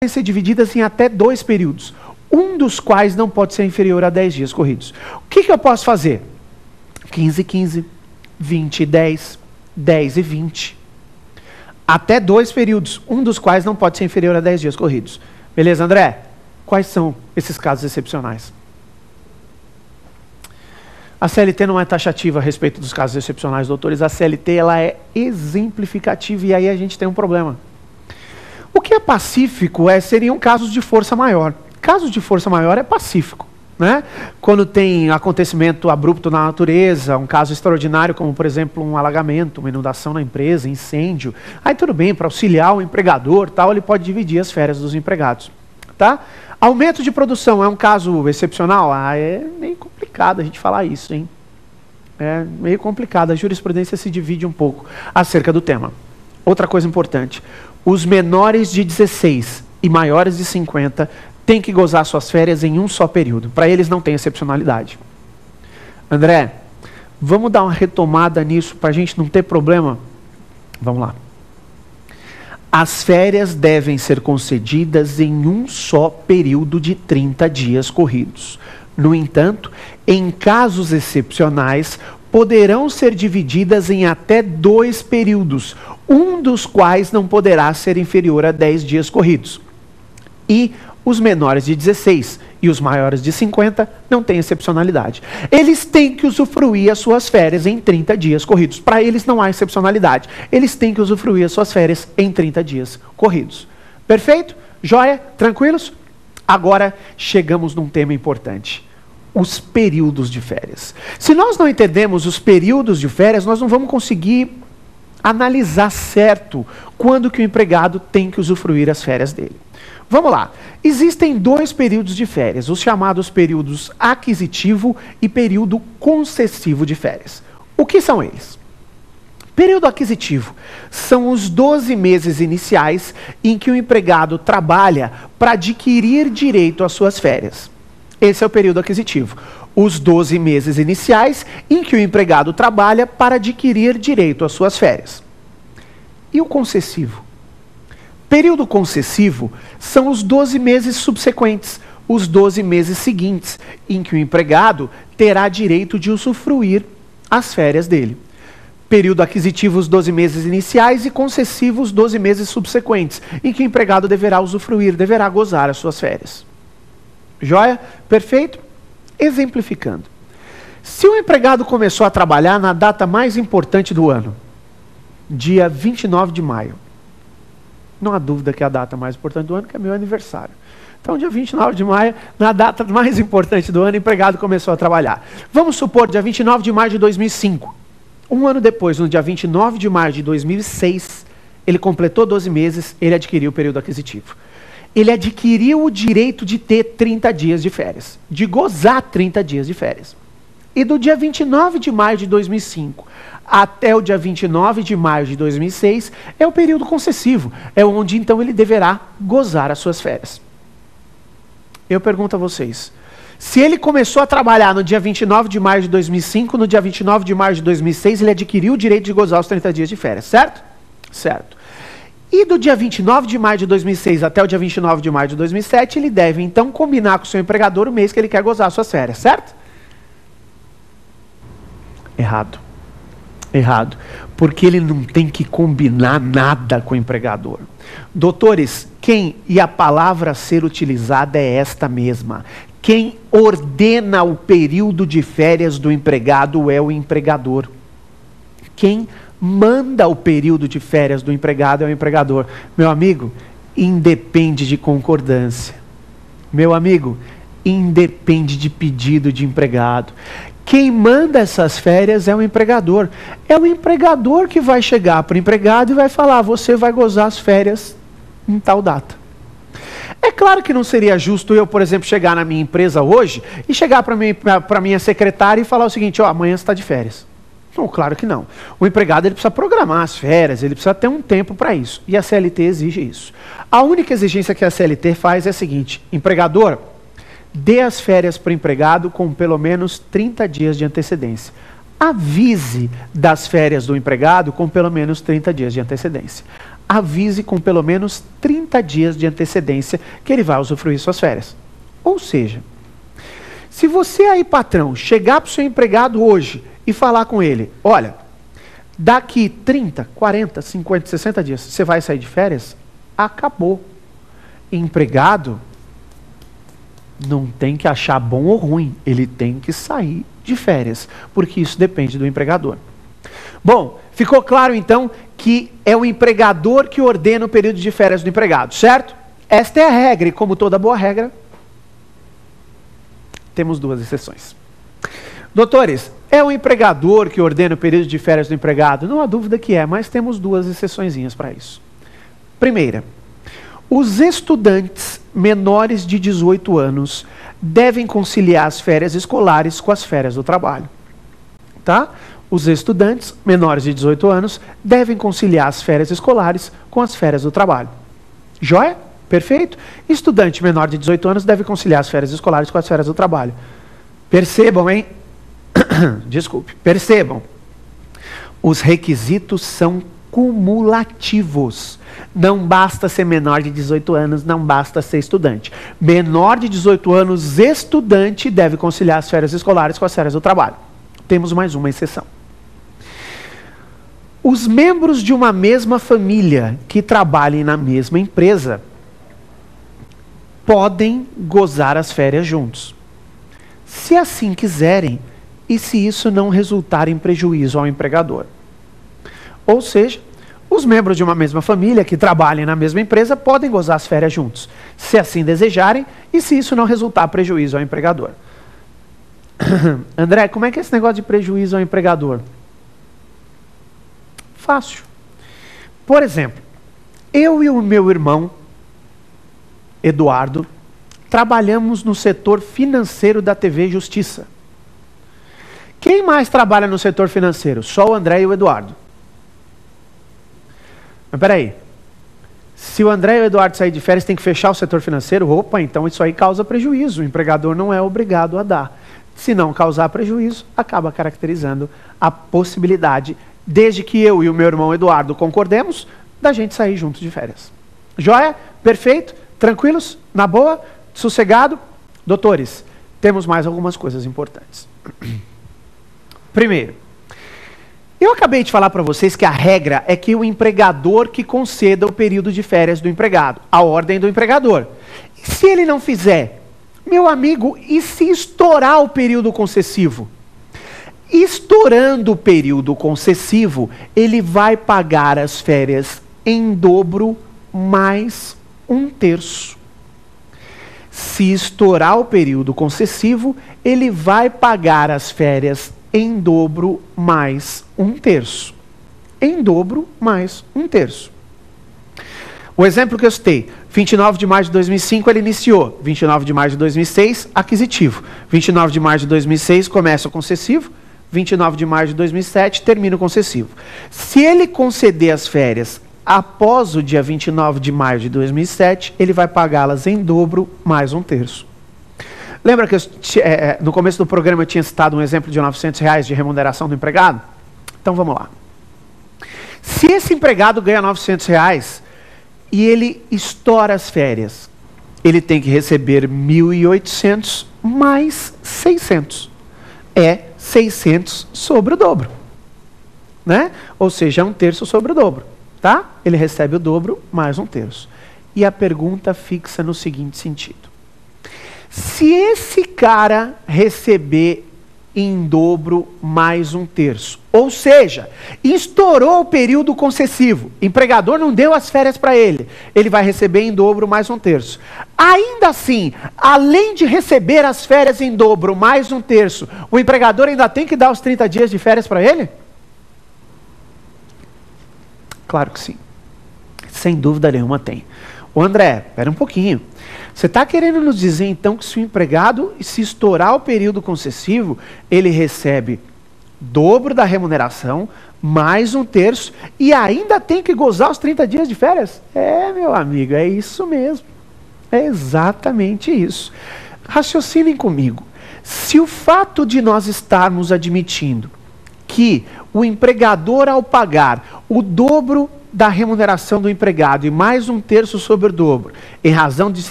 ser divididas em até 2 períodos, um dos quais não pode ser inferior a 10 dias corridos. O que eu posso fazer? 15 e 15, 20 e 10, 10 e 20. Até 2 períodos, um dos quais não pode ser inferior a 10 dias corridos. Beleza, André? Quais são esses casos excepcionais? A CLT não é taxativa a respeito dos casos excepcionais, doutores. A CLT ela é exemplificativa e aí a gente tem um problema. O que é pacífico seriam casos de força maior. Casos de força maior é pacífico, né? Quando tem acontecimento abrupto na natureza, um caso extraordinário como, por exemplo, um alagamento, uma inundação na empresa, incêndio, aí tudo bem, para auxiliar o empregador, tal, ele pode dividir as férias dos empregados, tá? Aumento de produção é um caso excepcional? É meio complicado a gente falar isso, hein? É meio complicado, a jurisprudência se divide um pouco acerca do tema. Outra coisa importante, os menores de 16 e maiores de 50 têm que gozar suas férias em um só período. Para eles não tem excepcionalidade. André, vamos dar uma retomada nisso para a gente não ter problema? Vamos lá. As férias devem ser concedidas em um só período de 30 dias corridos. No entanto, em casos excepcionais, poderão ser divididas em até 2 períodos, um dos quais não poderá ser inferior a 10 dias corridos. E os menores de 16 e os maiores de 50 não têm excepcionalidade. Eles têm que usufruir as suas férias em 30 dias corridos. Para eles não há excepcionalidade. Eles têm que usufruir as suas férias em 30 dias corridos. Perfeito? Joia? Tranquilos? Agora chegamos num tema importante. Os períodos de férias. Se nós não entendemos os períodos de férias, nós não vamos conseguir analisar certo quando que o empregado tem que usufruir as férias dele. Vamos lá. Existem 2 períodos de férias, os chamados períodos aquisitivo e período concessivo de férias. O que são eles? Período aquisitivo são os 12 meses iniciais em que o empregado trabalha para adquirir direito às suas férias. Esse é o período aquisitivo. Os 12 meses iniciais em que o empregado trabalha para adquirir direito às suas férias. E o concessivo? Período concessivo são os 12 meses subsequentes, os 12 meses seguintes, em que o empregado terá direito de usufruir as férias dele. Período aquisitivo, os 12 meses iniciais, e concessivo, os 12 meses subsequentes, em que o empregado deverá usufruir, deverá gozar as suas férias. Joia? Perfeito? Exemplificando. Se o empregado começou a trabalhar na data mais importante do ano, dia 29 de maio, não há dúvida que é a data mais importante do ano, que é meu aniversário. Então, dia 29 de maio, na data mais importante do ano, o empregado começou a trabalhar. Vamos supor, dia 29 de maio de 2005. Um ano depois, no dia 29 de maio de 2006, ele completou 12 meses, ele adquiriu o período aquisitivo. Ele adquiriu o direito de ter 30 dias de férias, de gozar 30 dias de férias. E do dia 29 de maio de 2005 até o dia 29 de maio de 2006 é o período concessivo, é onde então ele deverá gozar as suas férias. Eu pergunto a vocês, se ele começou a trabalhar no dia 29 de maio de 2005, no dia 29 de maio de 2006, ele adquiriu o direito de gozar os 30 dias de férias, certo? Certo. E do dia 29 de maio de 2006 até o dia 29 de maio de 2007, ele deve então combinar com o seu empregador o mês que ele quer gozar as suas férias, certo? Errado. Errado. Porque ele não tem que combinar nada com o empregador. Doutores, e a palavra a ser utilizada é esta mesma. Quem ordena o período de férias do empregado é o empregador. Quem manda o período de férias do empregado é o empregador. Meu amigo, independe de concordância. Meu amigo, independe de pedido de empregado. Quem manda essas férias é o empregador. É o empregador que vai chegar para o empregado e vai falar, você vai gozar as férias em tal data. É claro que não seria justo eu, por exemplo, chegar na minha empresa hoje e chegar para minha secretária e falar o seguinte, amanhã você está de férias. Não, claro que não. O empregado ele precisa programar as férias, ele precisa ter um tempo para isso. E a CLT exige isso. A única exigência que a CLT faz é a seguinte, empregador, dê as férias para o empregado com pelo menos 30 dias de antecedência. Avise das férias do empregado com pelo menos 30 dias de antecedência. avise com pelo menos 30 dias de antecedência que ele vai usufruir suas férias. Ou seja, se você aí, patrão, chegar para o seu empregado hoje e falar com ele, olha, daqui 30, 40, 50, 60 dias, você vai sair de férias? Acabou. Empregado não tem que achar bom ou ruim, ele tem que sair de férias, porque isso depende do empregador. Bom, ficou claro então que é o empregador que ordena o período de férias do empregado, certo? Esta é a regra e, como toda boa regra, temos duas exceções. Doutores, é o empregador que ordena o período de férias do empregado? Não há dúvida que é, mas temos duas exceçõezinhas para isso. Primeira, os estudantes menores de 18 anos devem conciliar as férias escolares com as férias do trabalho. Tá? Os estudantes menores de 18 anos devem conciliar as férias escolares com as férias do trabalho. Joia? Perfeito? Estudante menor de 18 anos deve conciliar as férias escolares com as férias do trabalho. Percebam, hein? Desculpe. Percebam. Os requisitos são cumulativos. Não basta ser menor de 18 anos, não basta ser estudante. Menor de 18 anos, estudante, deve conciliar as férias escolares com as férias do trabalho. Temos mais uma exceção. Os membros de uma mesma família que trabalhem na mesma empresa podem gozar as férias juntos, se assim quiserem e se isso não resultar em prejuízo ao empregador. Ou seja, os membros de uma mesma família que trabalhem na mesma empresa podem gozar as férias juntos, se assim desejarem e se isso não resultar prejuízo ao empregador. André, como é que é esse negócio de prejuízo ao empregador? Fácil. Por exemplo, eu e o meu irmão, Eduardo, trabalhamos no setor financeiro da TV Justiça. Quem mais trabalha no setor financeiro? Só o André e o Eduardo. Mas peraí, se o André e o Eduardo saírem de férias, tem que fechar o setor financeiro? Opa, então isso aí causa prejuízo, o empregador não é obrigado a dar. Se não causar prejuízo, acaba caracterizando a possibilidade, desde que eu e o meu irmão Eduardo concordemos, da gente sair juntos de férias. Joia? Perfeito? Tranquilos? Na boa? Sossegado? Doutores, temos mais algumas coisas importantes. Primeiro, eu acabei de falar para vocês que a regra é que o empregador que conceda o período de férias do empregado, a ordem do empregador. E se ele não fizer, meu amigo, e se estourar o período concessivo? Estourando o período concessivo, ele vai pagar as férias em dobro mais 1/3. Se estourar o período concessivo, ele vai pagar as férias em dobro mais 1/3. Em dobro mais 1/3. O exemplo que eu citei, 29 de maio de 2005 ele iniciou, 29 de maio de 2006, aquisitivo. 29 de maio de 2006 começa o concessivo, 29 de maio de 2007 termina o concessivo. Se ele conceder as férias após o dia 29 de maio de 2007, ele vai pagá-las em dobro mais 1/3. Lembra que no começo do programa eu tinha citado um exemplo de R$900 de remuneração do empregado? Então vamos lá. Se esse empregado ganha R$900 e ele estoura as férias, ele tem que receber 1.800 mais 600. É 600 sobre o dobro. Né? Ou seja, 1/3 sobre o dobro. Tá? Ele recebe o dobro mais 1/3. E a pergunta fixa no seguinte sentido. Se esse cara receber em dobro mais 1/3, ou seja, estourou o período concessivo, empregador não deu as férias para ele, ele vai receber em dobro mais 1/3. Ainda assim, além de receber as férias em dobro mais 1/3, o empregador ainda tem que dar os 30 dias de férias para ele? Claro que sim. Sem dúvida nenhuma tem. Ô André, espera um pouquinho. Você está querendo nos dizer então que se o empregado se estourar o período concessivo, ele recebe dobro da remuneração, mais 1/3 e ainda tem que gozar os 30 dias de férias? É, meu amigo, é isso mesmo. É exatamente isso. Raciocinem comigo. Se o fato de nós estarmos admitindo que o empregador, ao pagar o dobro da remuneração do empregado e mais 1/3 sobre o dobro, em razão de